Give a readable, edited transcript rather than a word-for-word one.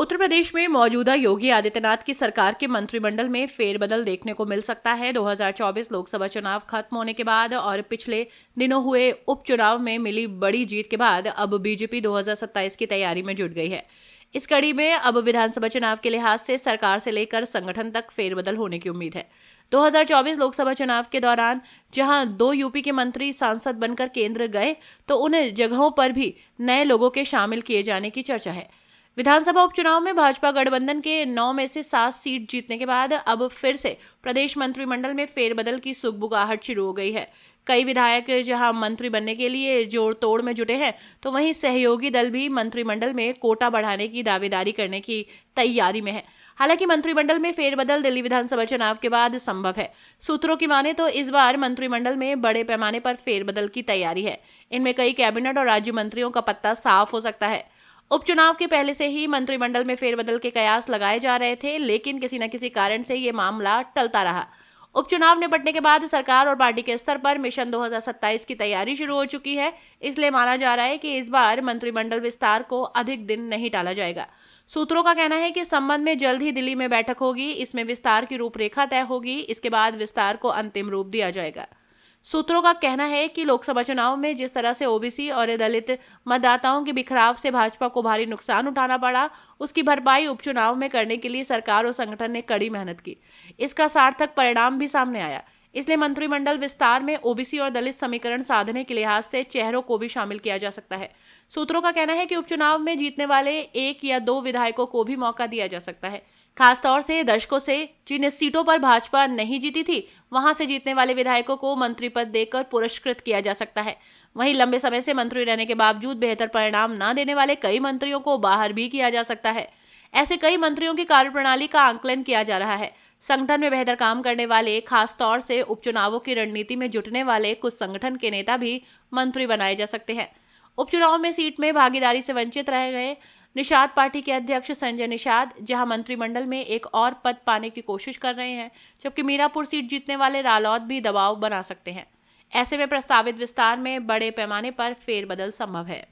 उत्तर प्रदेश में मौजूदा योगी आदित्यनाथ की सरकार के मंत्रिमंडल में फेरबदल देखने को मिल सकता है। 2024 लोकसभा चुनाव खत्म होने के बाद और पिछले दिनों हुए उपचुनाव में मिली बड़ी जीत के बाद अब बीजेपी 2027 की तैयारी में जुट गई है। इस कड़ी में अब विधानसभा चुनाव के लिहाज से सरकार से लेकर संगठन तक फेरबदल होने की उम्मीद है। 2024 लोकसभा चुनाव के दौरान जहां 2 यूपी के मंत्री सांसद बनकर केंद्र गए, तो उन जगहों पर भी नए लोगों के शामिल किए जाने की चर्चा है। विधानसभा उपचुनाव में भाजपा गठबंधन के 9 में से 7 सीट जीतने के बाद अब फिर से प्रदेश मंत्रिमंडल में फेरबदल की सुगबुगाहट शुरू हो गई है। कई विधायक जहां मंत्री बनने के लिए जोड़ तोड़ में जुटे हैं, तो वहीं सहयोगी दल भी मंत्रिमंडल में कोटा बढ़ाने की दावेदारी करने की तैयारी में है। हालांकि मंत्रिमंडल में फेरबदल दिल्ली विधानसभा चुनाव के बाद संभव है। सूत्रों की माने तो इस बार मंत्रिमंडल में बड़े पैमाने पर फेरबदल की तैयारी है। इनमें कई कैबिनेट और राज्य मंत्रियों का पत्ता साफ हो सकता है। उपचुनाव के पहले से ही मंत्रिमंडल में फेरबदल के कयास लगाए जा रहे थे, लेकिन किसी न किसी कारण से ये मामला टलता रहा। उपचुनाव निपटने के बाद सरकार और पार्टी के स्तर पर मिशन 2027 की तैयारी शुरू हो चुकी है। इसलिए माना जा रहा है कि इस बार मंत्रिमंडल विस्तार को अधिक दिन नहीं टाला जाएगा। सूत्रों का कहना है कि इस संबंध में जल्द ही दिल्ली में बैठक होगी। इसमें विस्तार की रूपरेखा तय होगी। इसके बाद विस्तार को अंतिम रूप दिया जाएगा। सूत्रों का कहना है कि लोकसभा चुनाव में जिस तरह से ओबीसी और दलित मतदाताओं के बिखराव से भाजपा को भारी नुकसान उठाना पड़ा, उसकी भरपाई उपचुनाव में करने के लिए सरकार और संगठन ने कड़ी मेहनत की। इसका सार्थक परिणाम भी सामने आया। इसलिए मंत्रिमंडल विस्तार में ओबीसी और दलित समीकरण साधने के लिहाज से चेहरों को भी शामिल किया जा सकता है। सूत्रों का कहना है कि उपचुनाव में जीतने वाले 1 या 2 विधायकों को भी मौका दिया जा सकता है। खासतौर से दशकों से जिन सीटों पर भाजपा नहीं जीती थी, वहां से जीतने वाले विधायकों को मंत्री पद देकर पुरस्कृत किया जा सकता है। वहीं लंबे समय से मंत्री रहने के बावजूद बेहतर परिणाम न देने वाले कई मंत्रियों को बाहर भी किया जा सकता है। ऐसे कई मंत्रियों की कार्यप्रणाली का आंकलन किया जा रहा है। संगठन में बेहतर काम करने वाले, खासतौर से उपचुनावों की रणनीति में जुटने वाले कुछ संगठन के नेता भी मंत्री बनाए जा सकते हैं। उपचुनाव में सीट में भागीदारी से वंचित रह गए निषाद पार्टी के अध्यक्ष संजय निषाद जहां मंत्रिमंडल में एक और पद पाने की कोशिश कर रहे हैं, जबकि मीरापुर सीट जीतने वाले रालौद भी दबाव बना सकते हैं। ऐसे में प्रस्तावित विस्तार में बड़े पैमाने पर फेरबदल संभव है।